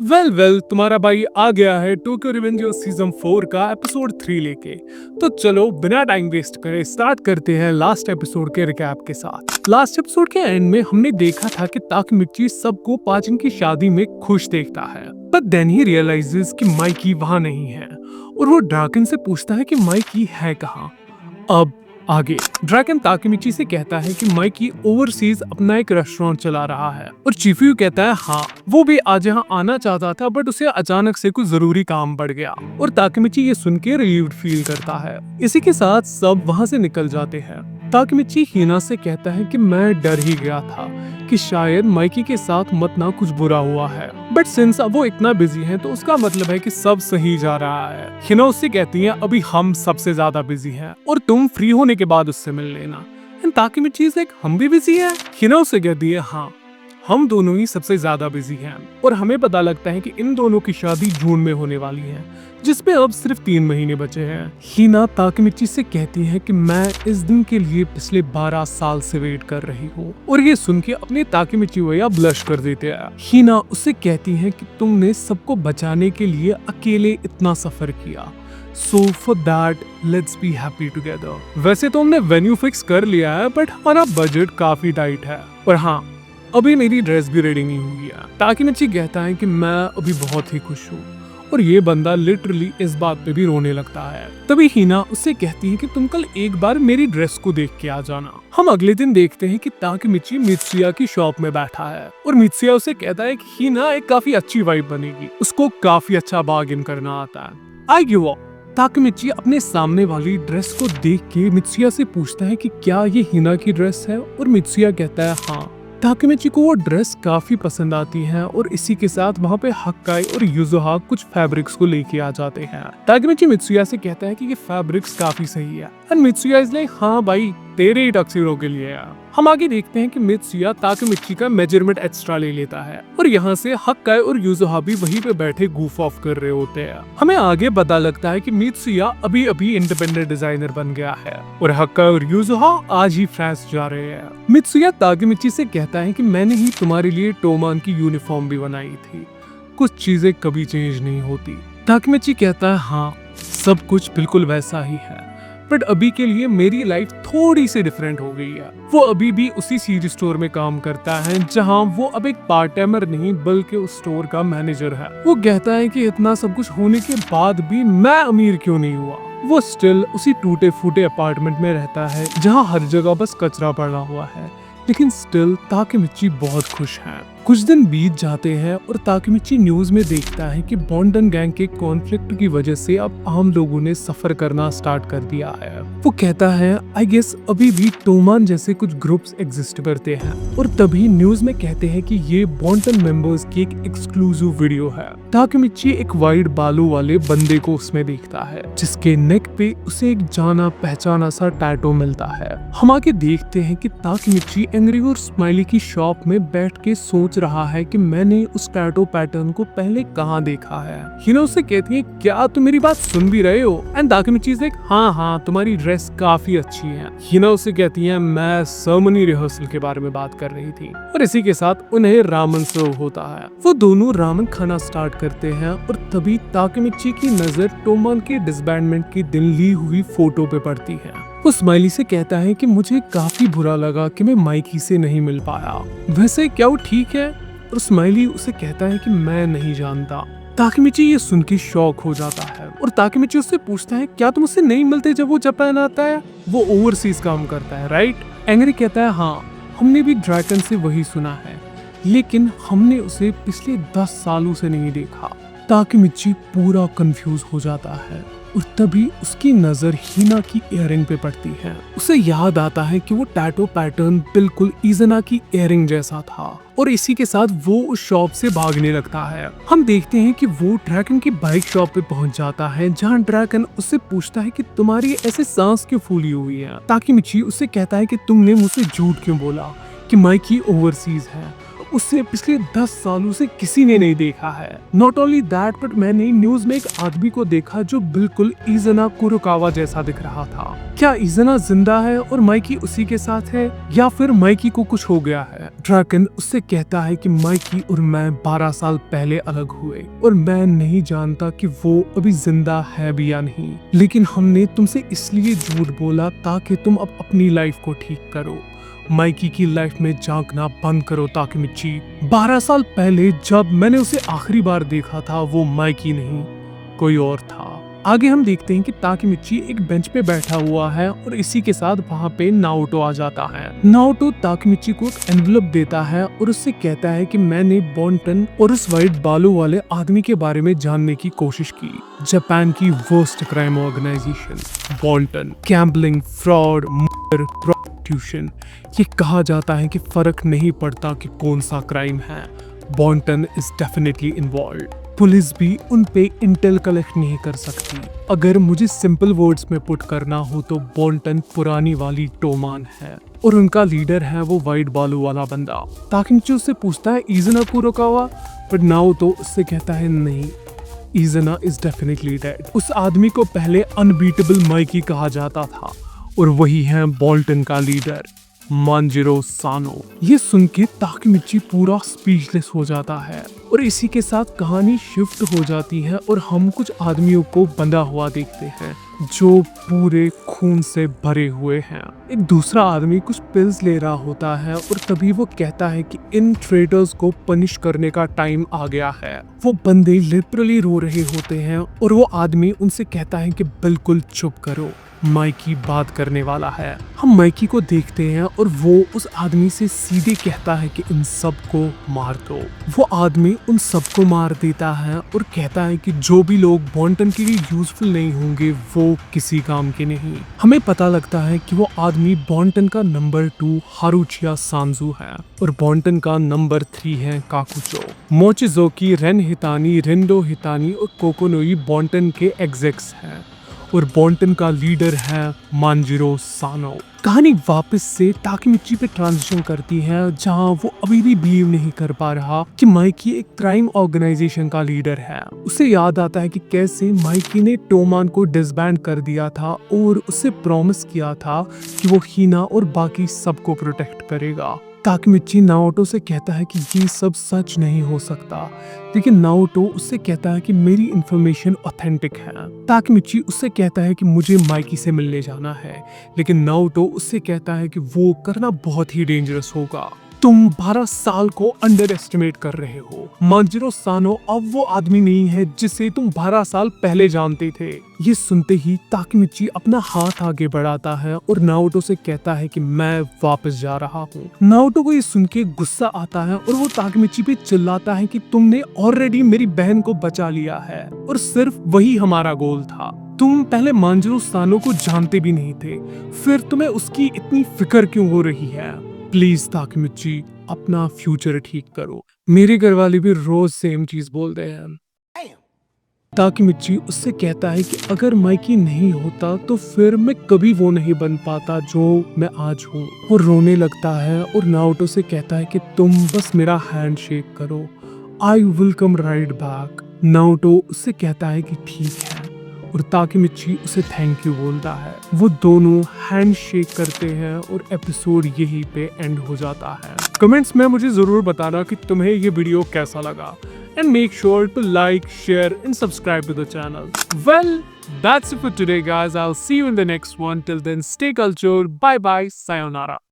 Well तुम्हारा भाई आ गया है टोक्यो रिवेंजर्स सीजन 4 का एपिसोड 3 लेके। तो चलो बिना टाइम वेस्ट करे स्टार्ट करते हैं लास्ट एपिसोड के रिकैप के साथ। लास्ट एपिसोड के एंड में हमने देखा था कि ताकेमिची सबको पाचिन की शादी में खुश देखता है, बट देन ही रियलाइजेस कि माइकी वहाँ नहीं है और वो ड्रैगन से पूछता है कि माइकी है कहाँ। अब आगे ड्रैगन ताकेमिची से कहता है कि माइकी ओवरसीज अपना एक रेस्टोरेंट चला रहा है और चिफ्यू कहता है हाँ वो भी आज यहाँ आना चाहता था बट उसे अचानक से कुछ जरूरी काम पड़ गया और ताकेमिची ये सुन के रिलीव्ड फील करता है। इसी के साथ सब वहाँ से निकल जाते हैं। ताकेमिची हिना से कहता है कि मैं डर ही गया था कि शायद माइकी के साथ मत ना कुछ बुरा हुआ है, बट सिंस अब वो इतना बिजी है तो उसका मतलब है कि सब सही जा रहा है। हिना उससे कहती है अभी हम सबसे ज्यादा बिजी हैं और तुम फ्री होने के बाद उससे मिल लेना। ताकेमिची से हम भी बिजी हैं। हिना उससे कहती है हाँ हम दोनों ही सबसे ज्यादा बिजी हैं और हमें पता लगता है कि इन दोनों की शादी जून में होने वाली है जिसपे अब सिर्फ 3 महीने बचे हैं। हिना ताकेमिची से कहती है कि मैं इस दिन के लिए पिछले 12 साल से वेट कर रही हूँ और ये सुन के अपने ताकेमिची भैया ब्लश कर देते हैं। हिना उससे कहती है कि तुमने सबको बचाने के लिए अकेले इतना सफर किया, so for that let's be happy together. वैसे तो हमने वेन्यू फिक्स कर लिया है बट हमारा बजट काफी टाइट है और हाँ अभी मेरी ड्रेस भी रेडी नहीं हुई है। ताकेमिची कहता है कि मैं अभी बहुत ही खुश हूँ और ये बंदा लिटरली इस बात पे भी रोने लगता है। तभी हिना उससे कहती है कि तुम कल एक बार मेरी ड्रेस को देख के आ जाना। हम अगले दिन देखते हैं कि ताकेमिची मित्सुया की शॉप में बैठा है और मित्सुया उसे कहता है कि हिना एक काफी अच्छी वाइफ बनेगी, उसको काफी अच्छा बार्गेन करना आता है। I give up. ताकेमिची अपने सामने वाली ड्रेस को देख के मित्सुया से पूछता है कि क्या ये हिना की ड्रेस है और मित्सुया कहता है हाँ। ताकेमिची को वो ड्रेस काफी पसंद आती है और इसी के साथ वहाँ पे हक्काई और युजुहा कुछ फैब्रिक्स को लेके आ जाते हैं। ताकेमिची मित्सुया से कहता है कि ये फैब्रिक्स काफी सही है एंड मित्सुया इज लाइक हाँ भाई तेरे ही टक्सीडो के लिए है। हम आगे देखते हैं कि मित्सुया ताकेमिची का मेजरमेंट एक्स्ट्रा ले लेता है और यहाँ से हक्काई और युजुहा भी वहीं पे बैठे गूफ ऑफ कर रहे होते हैं। हमें आगे पता लगता है कि मित्सुया अभी अभी इंडिपेंडेंट डिजाइनर बन गया है और हक्काई और युजुहा आज ही फ्रांस जा रहे हैं। मित्सुया ताकेमिची से कहता है कि मैंने ही तुम्हारे लिए टोमान की यूनिफॉर्म भी बनाई थी, कुछ चीजें कभी चेंज नहीं होती। ताकेमिची कहता है हाँ सब कुछ बिल्कुल वैसा ही है बट अभी के लिए मेरी लाइफ थोड़ी सी डिफरेंट हो गई है। वो अभी भी उसी सीडी स्टोर में काम करता है जहां वो अब एक पार्ट टाइमर नहीं बल्कि उस स्टोर का मैनेजर है। वो कहता है कि इतना सब कुछ होने के बाद भी मैं अमीर क्यों नहीं हुआ। वो स्टिल उसी टूटे फूटे अपार्टमेंट में रहता है जहां हर जगह बस कचरा पड़ा हुआ है, लेकिन स्टिल ताकेमिची बहुत खुश है। कुछ दिन बीत जाते हैं और ताकेमिची न्यूज में देखता है कि बॉन्डन गैंग के कॉन्फ्लिक्ट की वजह से अब आम लोगों ने सफर करना स्टार्ट कर दिया है। वो कहता है आई गेस अभी भी टोमान जैसे कुछ ग्रुप्स एग्जिस्ट करते हैं और तभी न्यूज में कहते हैं कि ये बॉन्डन मेंबर्स की एक एक्सक्लूसिव वीडियो है। ताकेमिची एक वाइट बालों वाले बंदे को उसमें देखता है जिसके नेक पे उसे एक जाना पहचाना सा टैटू मिलता है। हम आगे देखते हैं कि ताकेमिची एंग्री और स्माइली की शॉप में बैठ के सोच रहा है कि मैंने उस टैटू पैटर्न को पहले कहाँ देखा है। हिना उससे कहती है क्या तुम मेरी बात सुन भी रहे हो एंड ताकेमिची से हाँ तुम्हारी ड्रेस काफी अच्छी है। हिना उससे कहती है मैं सर्मनी रिहर्सल के बारे में बात कर रही थी और इसी के साथ उन्हें रामन सर्व होता है। वो दोनों रामन खाना स्टार्ट करते हैं और तभी ताकेमिची की नजर टोमान के डिसबैंडमेंट की दिन ली हुई फोटो पे पड़ती है। वो स्माइली से कहता है कि मुझे काफी बुरा लगा कि मैं माइकी से नहीं मिल पाया, वैसे क्या वो ठीक है? और स्माइली उसे कहता है कि मैं नहीं जानता। ताकेमिची ये सुन के शॉक हो जाता है और ताकेमिची उससे पूछता है क्या तुम उससे नहीं मिलते जब वो जापान आता है? वो ओवरसीज काम करता है राइट? एंग्री कहता है हाँ हमने भी ड्रैगन से वही सुना है लेकिन हमने उसे पिछले 10 सालों से नहीं देखा। ताकेमिची पूरा कंफ्यूज हो जाता है और तभी उसकी नजर हिना की इयररिंग पे पड़ती है। उसे याद आता है कि वो टैटू पैटर्न बिल्कुल इज़ना की इयररिंग जैसा था और इसी के साथ वो उस शॉप से भागने लगता है। हम देखते हैं कि वो ड्रैगन की बाइक शॉप पे पहुंच जाता है जहां ड्रैगन उससे पूछता है कि तुम्हारी ऐसे सांस क्यों फूली हुई है। ताकेमिची उससे कहता है कि तुमने मुझसे झूठ क्यों बोला कि माइकी ओवरसीज है उसे पिछले 10 सालों से किसी ने नहीं देखा है। नॉट ओनली दैट बट मैंने न्यूज में एक आदमी को देखा जो बिल्कुल इज़ुना कुरोकावा जैसा दिख रहा था। क्या इज़ुना जिंदा है और माइकी उसी के साथ है या फिर माइकी को कुछ हो गया है? ड्रैकन उससे कहता है कि माइकी और मैं 12 साल पहले अलग हुए और मैं नहीं जानता कि वो अभी जिंदा है भी या नहीं, लेकिन हमने तुमसे इसलिए झूठ बोला ताकि तुम अब अपनी लाइफ को ठीक करो, माइकी की लाइफ में झांकना बंद करो ताकेमिची। 12 साल पहले जब मैंने उसे आखिरी बार देखा था वो माइकी नहीं कोई और था। आगे हम देखते हैं कि ताकेमिची एक बेंच पे बैठा हुआ है और इसी के साथ वहाँ पे नाओटो आ जाता है। नाओटो ताकेमिची को एक एनवलप देता है और उससे कहता है कि मैंने बॉन्टन और उस वाइट बालों वाले आदमी के बारे में जानने की कोशिश की। जापान की worst crime organization Bonten, gambling, fraud, murder, prostitution. ये कहा जाता है कि फर्क नहीं पड़ता कि कौन सा क्राइम है, बॉन्टन इज डेफिनेटली इन्वॉल्व्ड। पुलिस भी उन पे इंटेल कलेक्ट नहीं कर सकती। अगर मुझे सिंपल वर्ड्स में पुट करना हो तो बॉन्टन पुरानी वाली टोमान है और उनका लीडर है वो वाइट बालू वाला बंदा। ताकेमिची उससे पूछता है इज़ुना कुरोकावा, बट नाओ तो उससे कहता है नहीं, इज़ुना इज डेफिनेटली डेड। उस आदमी को पहले अनबीटेबल माइकी कहा जाता था और वही है बॉल्टन का लीडर मांजिरो सानो। ये सुन के ताकेमिची पूरा स्पीचलेस हो जाता है और इसी के साथ कहानी शिफ्ट हो जाती है और हम कुछ आदमियों को बंधा हुआ देखते हैं जो पूरे खून से भरे हुए हैं। एक दूसरा आदमी कुछ पिल्स ले रहा होता है और तभी वो कहता है कि इन ट्रेटर्स को पनिश करने का टाइम आ गया है। वो बंदे लिटरली रो रहे होते हैं और वो आदमी उनसे कहता है कि बिल्कुल चुप करो, माइकी बात करने वाला है। हम माइकी को देखते हैं और वो उस आदमी से सीधे कहता है कि इन सबको मार दो। वो आदमी उन सबको मार देता है और कहता है कि जो भी लोग बॉन्टन के लिए यूजफुल नहीं होंगे वो किसी काम के नहीं। हमें पता लगता है कि वो आदमी बॉन्टन का नंबर 2 हारुचिया सांजू है और बॉन्टन का नंबर 3 है काकुचो। मोचिजोकी, रेन हितानी, रिंडो हितानी और कोकोनोई बॉन्टन के एग्जेक्स हैं और बॉन्टन का लीडर है मांजिरो सानो। कहानी वापस से ताकेमिची पे ट्रांजिशन करती है जहां वो अभी भी बिलीव नहीं कर पा रहा कि माइकी एक क्राइम ऑर्गेनाइजेशन का लीडर है। उसे याद आता है कि कैसे माइकी ने टोमान को डिसबैंड कर दिया था और उसे प्रॉमिस किया था कि वो हीना और बाकी सबको प्रोटेक्ट करेगा। ताकेमिची नाओटो से कहता है कि ये सब सच नहीं हो सकता, लेकिन नाओटो उससे कहता है कि मेरी इंफॉर्मेशन ऑथेंटिक है। ताकेमिची उससे कहता है कि मुझे माइकी से मिलने जाना है, लेकिन नाओटो उससे कहता है कि वो करना बहुत ही डेंजरस होगा। तुम 12 साल को अंडर एस्टिमेट कर रहे हो। मांजिरो सानो अब वो आदमी नहीं है जिसे तुम 12 साल पहले जानते थे। ये सुनते ही ताकेमिची अपना हाथ आगे बढ़ाता है और नाओटो से कहता है कि मैं वापस जा रहा हूँ। नाओटो को ये सुन के गुस्सा आता है और वो ताकेमिची पे चिल्लाता है कि तुमने ऑलरेडी मेरी बहन को बचा लिया है और सिर्फ वही हमारा गोल था। तुम पहले मांजिरो सानो को जानते भी नहीं थे, फिर तुम्हें उसकी इतनी फिक्र क्यों हो रही है? प्लीज ताकेमिची अपना फ्यूचर ठीक करो। मेरे घर वाले भी रोज सेम चीज बोलते हैं। ताकेमिची उससे कहता है कि अगर माइकी नहीं होता तो फिर मैं कभी वो नहीं बन पाता जो मैं आज हूँ। वो रोने लगता है और नाओटो से कहता है कि तुम बस मेरा हैंड शेक करो, I will come right back. Naoto उससे कहता है कि ठीक है और ताकेमिची उसे थैंक यू बोलता है। वो दोनों हैंड शेक करते हैं और एपिसोड यहीं पे एंड हो जाता है। कमेंट्स में मुझे जरूर बताना कि तुम्हें ये वीडियो कैसा लगा and make sure to like, share and subscribe to the channel. Well, that's it for today guys. I'll see you in the next one. Till then, stay cultured. Bye bye. Sayonara.